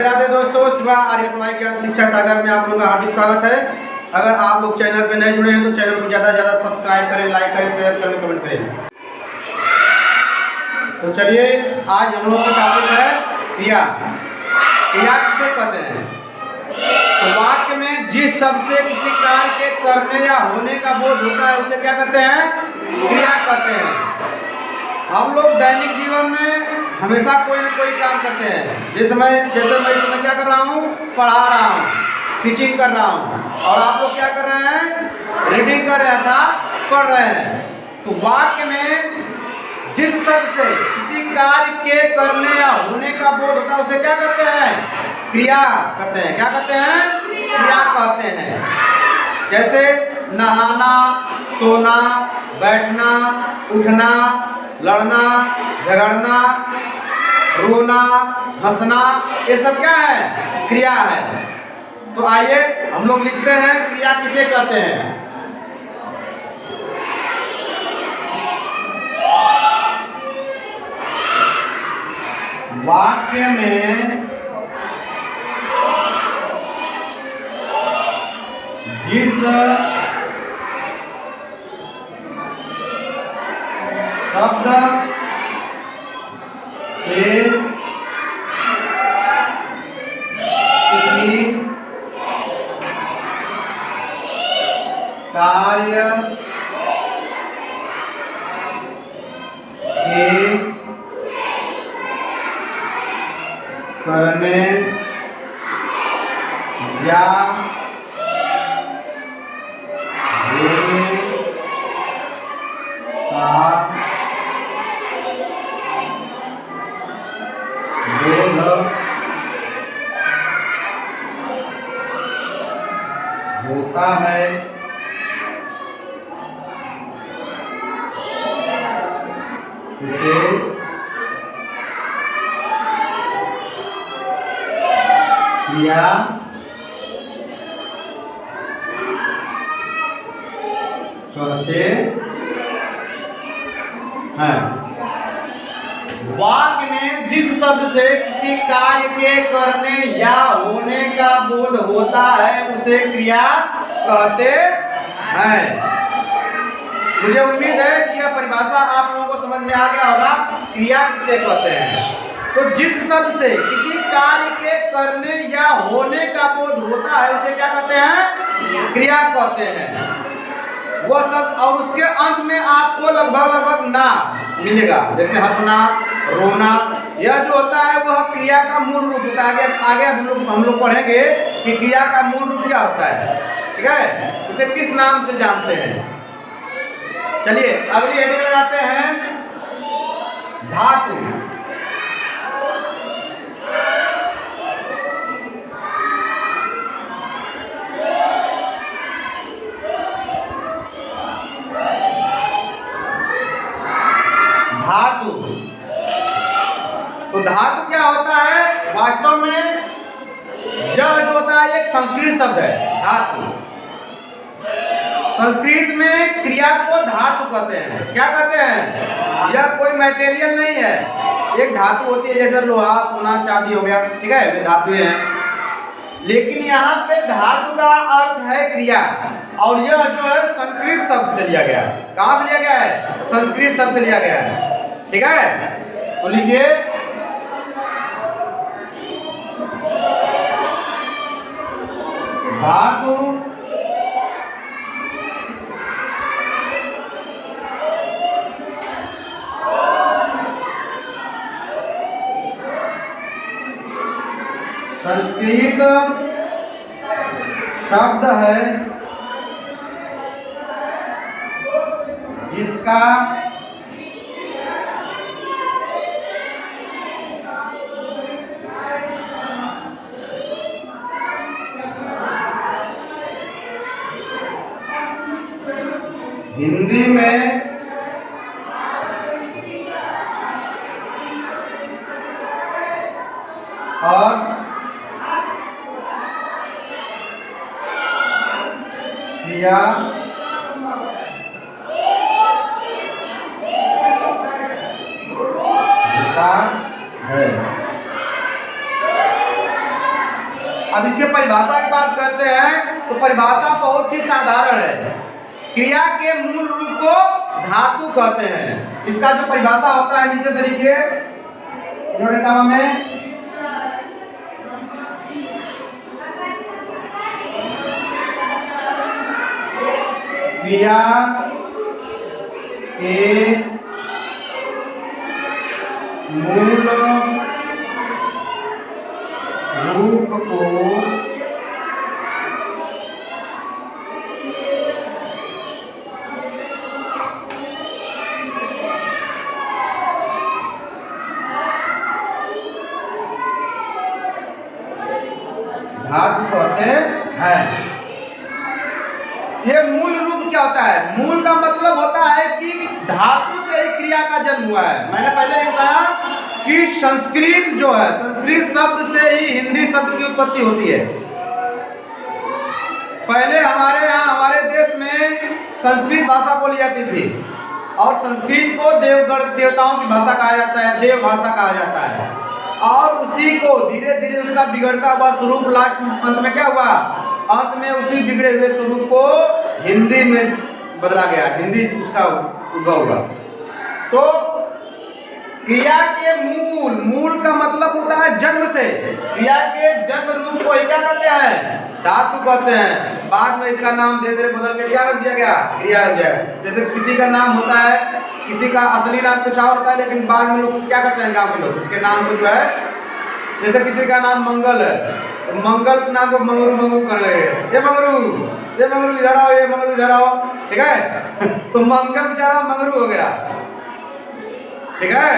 राधे दोस्तों, शिवा आर्य समाज ज्ञान शिक्षा सागर में आप लोगों का हार्दिक स्वागत है। अगर आप लोग चैनल पे नए जुड़े हैं तो चैनल को ज़्यादा से ज़्यादा सब्सक्राइब करें, लाइक करें, शेयर करें, कमेंट करें। तो चलिए, आज हम लोग का टॉपिक है क्रिया। क्रिया किसे कहते हैं? तो वाक्य में जिस शब्द से किसी कार्य के करने या होने का बोध होता है उसे क्या कहते हैं? क्रिया कहते हैं। हम लोग दैनिक जीवन में हमेशा कोई ना कोई काम करते हैं। जैसे मैं इस समय क्या कर रहा हूँ? पढ़ा रहा हूँ, टीचिंग कर रहा हूँ, और आप लोग क्या कर रहे हैं? रीडिंग कर रहे हैं अर्थात पढ़ रहे हैं। तो वाक्य में जिस शब्द से किसी कार्य के करने या होने का बोध होता है उसे क्या कहते हैं? क्रिया कहते हैं। क्या कहते हैं? क्रिया कहते हैं। जैसे नहाना, सोना, बैठना, उठना, लड़ना, झगड़ना, रोना, हंसना, ये सब क्या है? क्रिया है। तो आइए हम लोग लिखते हैं क्रिया किसे कहते हैं। वाक्य में जिस शब्द से किसी कार्य के करने या होने का बोध होता है उसे क्रिया कहते हैं। वाक्य में जिस शब्द से किसी कार्य के करने या होने का बोध होता है उसे क्रिया कहते हैं। मुझे उम्मीद है कि यह परिभाषा आप लोगों को समझ में आ गया होगा। क्रिया किसे कहते हैं? तो जिस शब्द से किसी कार्य के करने या होने का बोध होता है उसे क्या कहते हैं? क्रिया कहते हैं। वह शब्द और उसके अंत में आपको लगभग ना मिलेगा। जैसे हंसना, रोना, यह जो होता है वह क्रिया का मूल रूप होता है। आगे हम लोग पढ़ेंगे कि क्रिया का मूल रूप क्या होता है। ठीक है, उसे किस नाम से जानते हैं। चलिए अगली हेडिंग लगाते हैं, धातु। धातु, तो धातु क्या होता है? वास्तव में यह जो होता है एक संस्कृत शब्द है। धातु संस्कृत में क्रिया को धातु कहते हैं। क्या कहते हैं? यह कोई मटेरियल नहीं है। एक धातु होती है जैसे लोहा, सोना, चांदी हो गया, ठीक है, वे धातुएं हैं। लेकिन यहाँ पे धातु का अर्थ है क्रिया, और यह जो है संस्कृत शब्द से लिया गया है। कहाँ से लिया गया है? संस्कृत शब्द से लिया गया है। ठीक है, तो लिखिए धातु संस्कृत शब्द है जिसका हिंदी में और क्रिया होता है। अब इसके परिभाषा की बात करते हैं तो परिभाषा बहुत ही साधारण है। क्रिया के मूल रूप को धातु कहते हैं। इसका जो परिभाषा होता है नीचे से लिखिए इन्वर्टेड में। क्रिया के मूल रूप को धातु कहते हैं। ये मूल रूप क्या होता है? मूल का मतलब होता है कि धातु से ही क्रिया का जन्म हुआ है। मैंने पहले भी बताया कि संस्कृत जो है, संस्कृत शब्द से ही हिंदी शब्द की उत्पत्ति होती है। पहले हमारे यहाँ हमारे देश में संस्कृत भाषा बोली जाती थी और संस्कृत को देवगण देवताओं की भाषा कहा जाता है, देव भाषा कहा जाता है। और उसी को धीरे धीरे उसका बिगड़ता हुआ स्वरूप लास्ट अंत में क्या हुआ? अंत में उसी बिगड़े हुए स्वरूप को हिंदी में बदला गया, हिंदी उसका उद्भव हुआ। तो क्रिया के मूल, मूल का मतलब होता है जन्म से। क्रिया के जन्म रूप को क्या कहते हैं? धातु कहते हैं। बाद में इसका नाम धीरे धीरे बदल के क्या रख दिया गया? क्रिया रख दिया गया। जैसे किसी का नाम होता है, किसी का असली नाम कुछ और होता है, लेकिन बाद में लोग क्या करते हैं, गाँव के लोग उसके नाम को जो है, जैसे किसी का नाम मंगल है तो मंगल के नाम को मंगरू मंगरू कर रहे हैं, ये मंगरू इधर आओ, ये मंगरू इधर आओ, ठीक है। तो मंगल बेचारा मंगरू हो गया, ठीक है।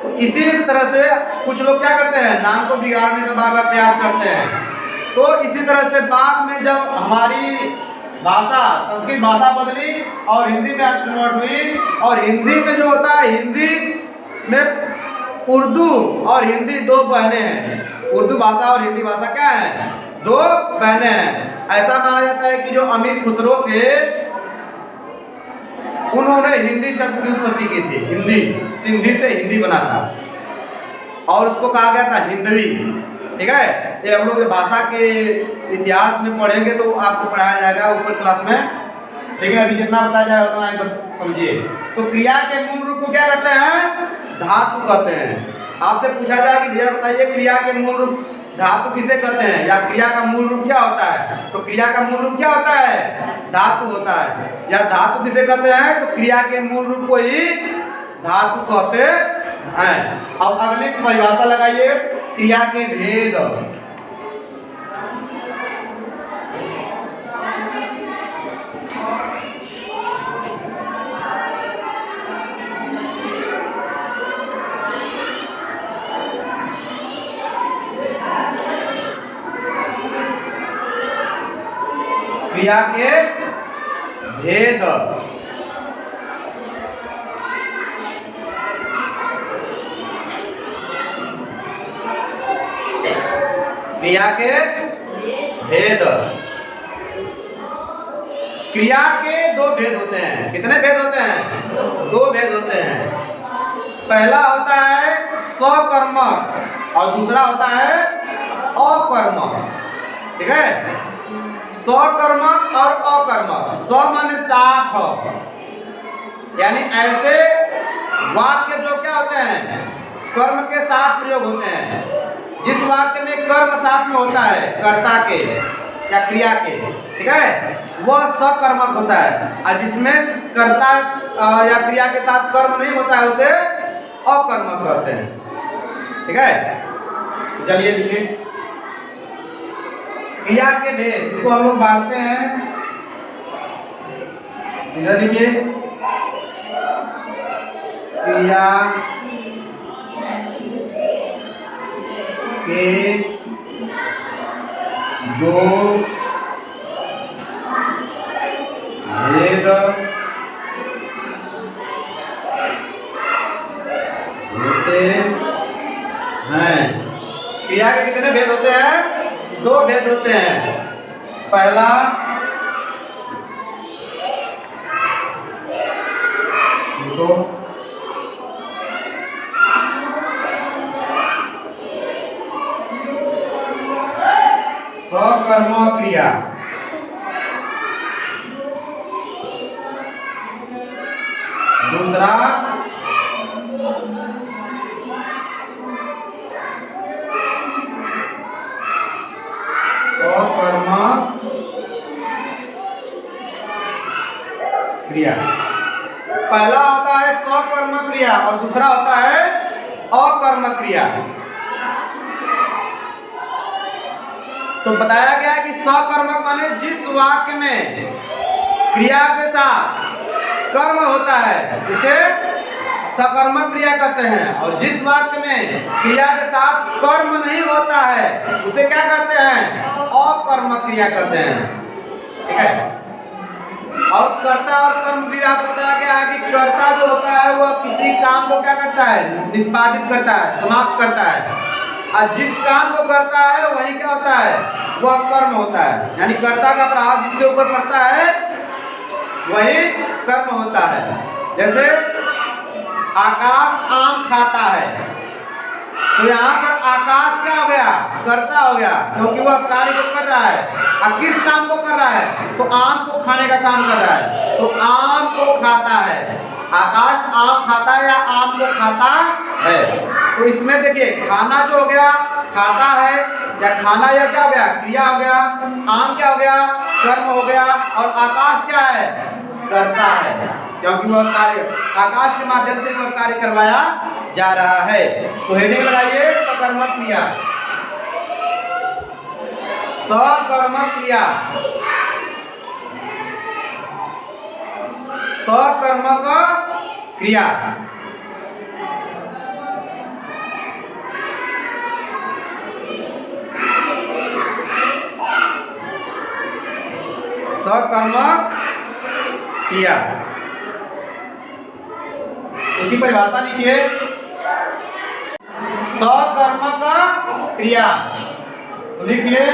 तो इसी तरह से कुछ लोग क्या करते हैं, नाम को बिगाड़ने का बार बार प्रयास करते हैं। तो इसी तरह से बाद में जब हमारी भाषा संस्कृत भाषा बदली और हिंदी में कन्वर्ट हुई, और हिंदी में जो होता है, हिंदी में उर्दू और हिंदी दो बहनें हैं। उर्दू भाषा और हिंदी भाषा क्या है? दो बहनें हैं। ऐसा माना जाता है कि जो अमीर खुसरो थे उन्होंने हिंदी शब्द की उत्पत्ति की थी। हिंदी, सिंधी से हिंदी बना था और उसको कहा गया था हिंदवी, ठीक है। ये हम लोग भाषा के इतिहास में पढ़ेंगे तो आपको पढ़ाया जाएगा ऊपर क्लास में, लेकिन अभी जितना बताया जाएगा उतना एक समझिए। तो क्रिया के मूल रूप को क्या कहते हैं? धातु कहते हैं। आपसे पूछा जाए कि भैया बताइए क्रिया के मूल रूप धातु किसे कहते हैं, या क्रिया का मूल रूप क्या होता है? तो क्रिया का मूल रूप क्या होता है? धातु होता है। या धातु किसे कहते हैं? तो क्रिया के मूल रूप को ही धातु कहते हैं। अब अगली परिभाषा लगाइए, क्रिया के भेद। क्रिया के भेद। क्रिया के भेद। क्रिया के दो भेद होते हैं। कितने भेद होते हैं? दो भेद होते हैं। पहला होता है सकर्मक और दूसरा होता है अकर्मक, ठीक है। सकर्मक और अकर्मक। स माने साथ, यानी ऐसे वाक्य जो क्या होते हैं, कर्म के साथ प्रयोग होते हैं। जिस वाक्य में कर्म साथ में होता है, कर्ता के या क्रिया के, ठीक है, वह सकर्मक होता है। और जिसमें कर्ता या क्रिया के साथ कर्म नहीं होता है उसे अकर्मक कहते हैं, ठीक है। चलिए लिखिए क्रिया के भेद, इसको हम लोग बांटते हैं। इधर लिखिए क्रिया के दो भेद होते हैं। क्रिया के कितने भेद होते हैं? दो भेद होते हैं। पहला दो सकर्म क्रिया। दूसरा अकर्म क्रिया। पहला होता है सकर्म क्रिया और दूसरा होता है अकर्म क्रिया। तो बताया गया कि सकर्म माने जिस वाक्य में क्रिया के साथ कर्म होता है उसे सकर्मक क्रिया कहते हैं, और जिस वाक्य में क्रिया के साथ कर्म नहीं होता है उसे क्या कहते हैं? अकर्मक क्रिया कहते हैं। ठीक है। और कर्ता और कर्म भी आपको बताया गया है कि कर्ता जो होता है वह किसी काम को क्या करता है? निष्पादित करता है, समाप्त करता है, और जिस काम को करता है वही क्या होता है? वह कर्म होता है। यानी कर्ता का प्रभाव जिसके ऊपर पड़ता है वही कर्म होता है। जैसे आकाश आम खाता है, तो यहाँ पर आकाश क्या हो गया? कर्ता हो गया, क्योंकि वह कार्य को कर रहा है। और किस काम को कर रहा है? तो आम को खाने का काम कर रहा है, तो आम को खाता है। आकाश आम खाता है या आम को खाता है। तो इसमें देखिए खाना जो हो गया खाता है, या खाना यह क्या हो गया? क्रिया हो गया। आम क्या हो गया? कर्म हो गया। और आकाश क्या है? करता है, क्योंकि वह कार्य आकाश के माध्यम से वह कार्य करवाया जा रहा है। तो हेडिंग लगाइए सकर्मक क्रिया। सकर्मक क्रिया, सकर्मक क्रिया। सकर्मक क्रिया, इसकी परिभाषा लिखिए। सकर्मक क्रिया लिखिए।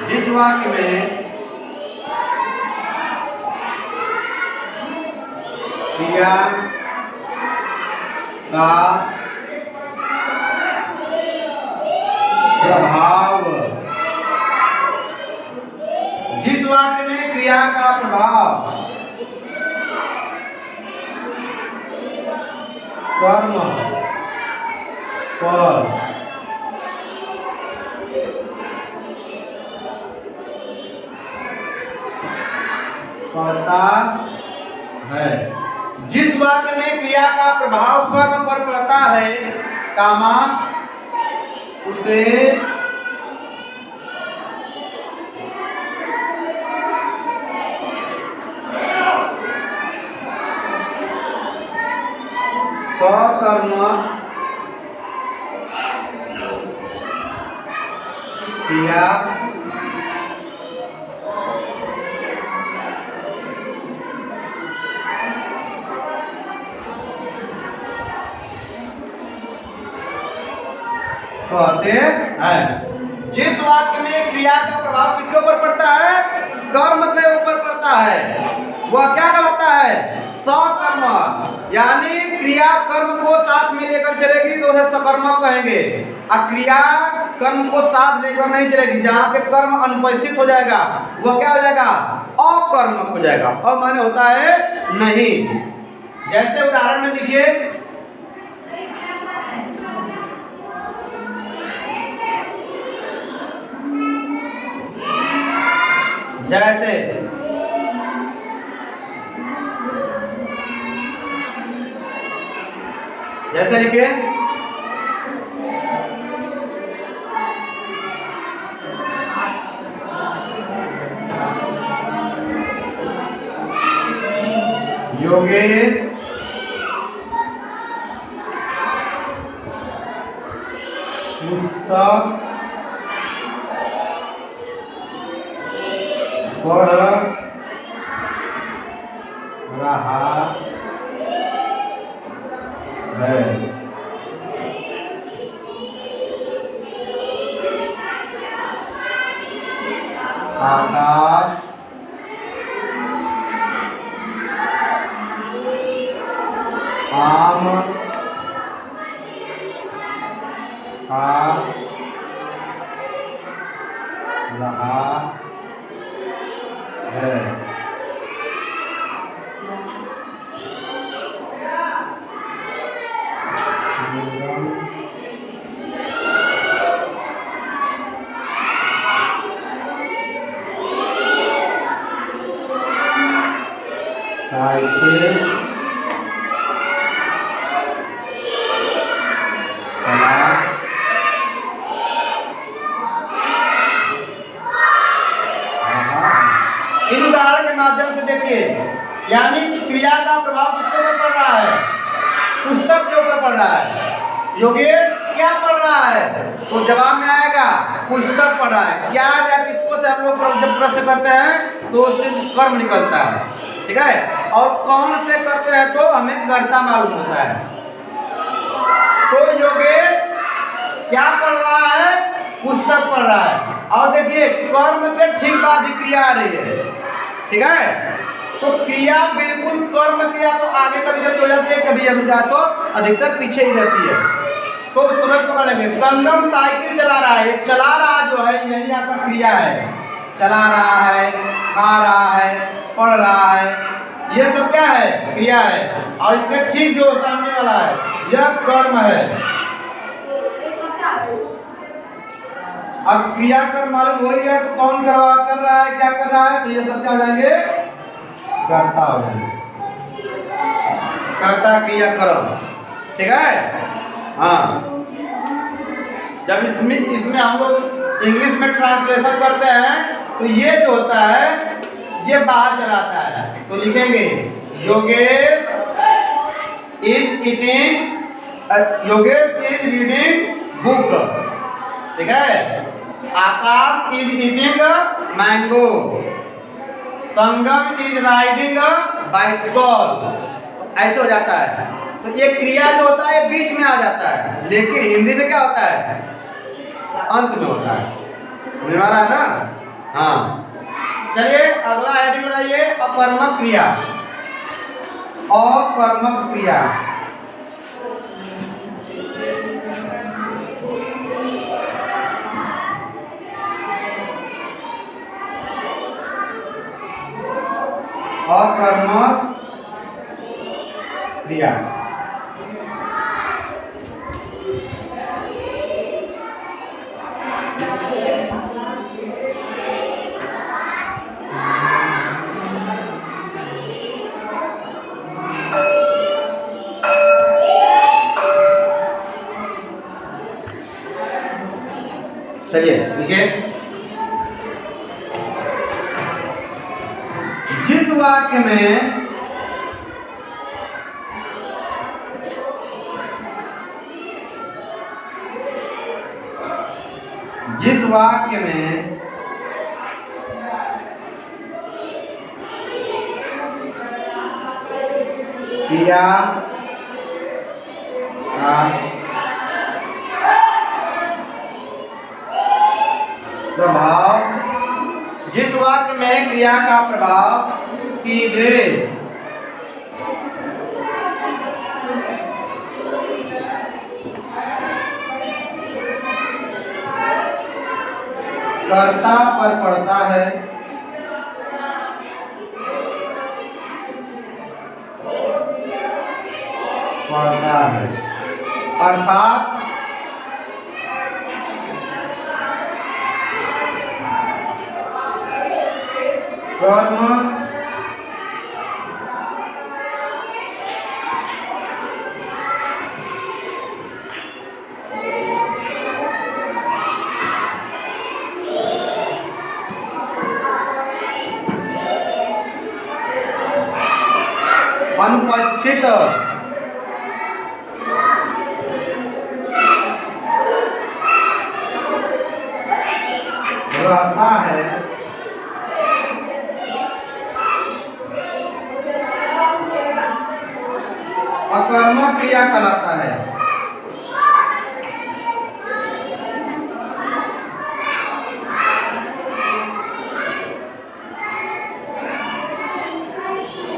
जिस वाक्य में क्रिया का प्रभाव, जिस वाक्य में क्रिया का प्रभाव कर्म पर पड़ता है, जिस वाक्य में क्रिया का प्रभाव कर्म पर पड़ता है, कामा उसे सकर्म क्रिया कहते हैं। जिस वाक्य में क्रिया का प्रभाव किसके ऊपर पड़ता है? कर्म के ऊपर पड़ता है, वह क्या कहलाता है? सकर्म। यानी क्रिया कर्म को साथ में लेकर चलेगी तो उसे सकर्मक कहेंगे, और क्रिया कर्म को साथ लेकर नहीं चलेगी, जहां पे कर्म अनुपस्थित हो जाएगा वह क्या हो जाएगा? अकर्मक हो जाएगा। और माने होता है नहीं। जैसे उदाहरण में देखिए, जैसे लिखिए योगेश पुस्तक पढ़ रहा है। आकाश आम खा रहा है। साइकिल इन उदाहरण के माध्यम से देखिए, यानी क्रिया का प्रभाव किसके ऊपर पड़ रहा है? पुस्तक के ऊपर पड़ रहा है। योगेश क्या पढ़ रहा है? तो जवाब में आएगा पुस्तक पढ़ रहा है। क्या या किसको से हम लोग जब प्रश्न करते हैं तो उससे कर्म निकलता है, ठीक है। और कौन से करते हैं तो हमें कर्ता मालूम होता है। तो योगेश क्या पढ़ रहा है? पुस्तक पढ़ रहा है। और देखिए कर्म के ठीक बाद ही क्रिया आ रही है, ठीक है। तो क्रिया बिल्कुल कर्म क्रिया तो आगे कभी कभी हो जाती है, कभी अभी जा तो अधिकतर पीछे ही रहती है। तो तुरंत पकड़ लेंगे। संगम साइकिल चला रहा है, चला रहा जो है यही आपका क्रिया है। चला रहा है, खा रहा है, पढ़ रहा है, ये सब क्या है? क्रिया है। और इसके ठीक जो सामने वाला है यह कर्म है। अब क्रिया कर्म मालूम वही है तो कौन कर रहा है, क्या कर रहा है? तो ये सब क्या हो जाएंगे? कर्ता हो जाएंगे। कर्ता क्रिया कर्म, ठीक है। हाँ, जब इसमें हम लोग इंग्लिश में ट्रांसलेशन करते हैं तो ये जो होता है ये बाहर चलाता है। तो लिखेंगे Yogesh is eating, Yogesh is reading book, ठीक है। Akash is eating mango, Sangam is riding bicycle. ऐसे हो जाता है। तो ये क्रिया जो होता है बीच में आ जाता है, लेकिन हिंदी में क्या होता है? अंत में होता है। समझ में आ रहा है ना? हाँ, चलिए अगला हेडिंग लगाइए, अकर्मक क्रिया। अकर्मक क्रिया, अकर्मक क्रिया। चलिए ठीक है। जिस वाक्य में क्रिया का प्रभाव, जिस वाक्य में क्रिया का प्रभाव सीधे कर्ता पर पड़ता है, अर्थात कर्म अनुपस्थित रहता है, अकर्मक क्रिया कहलाता है।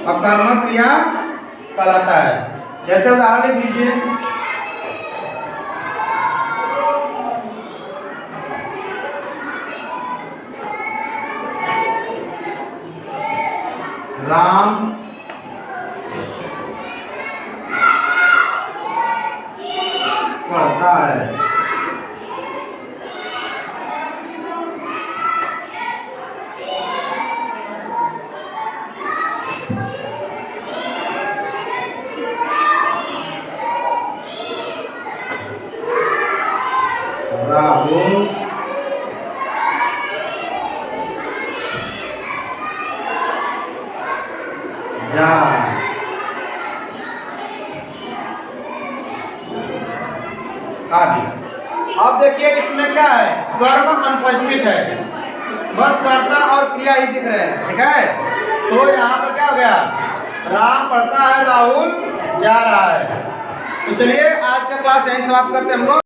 अकर्मक क्रिया कहलाता है। जैसे उदाहरण लिख लीजिए, राम पढ़ता है। राहुल जा आदि। अब देखिए इसमें क्या है, कर्म अनुपस्थित है, बस कर्ता और क्रिया ही दिख रहे हैं, ठीक है। तो यहाँ पर क्या हो गया, राम पढ़ता है, राहुल जा रहा है। तो चलिए आज का क्लास यहीं समाप्त करते हैं हम लोग।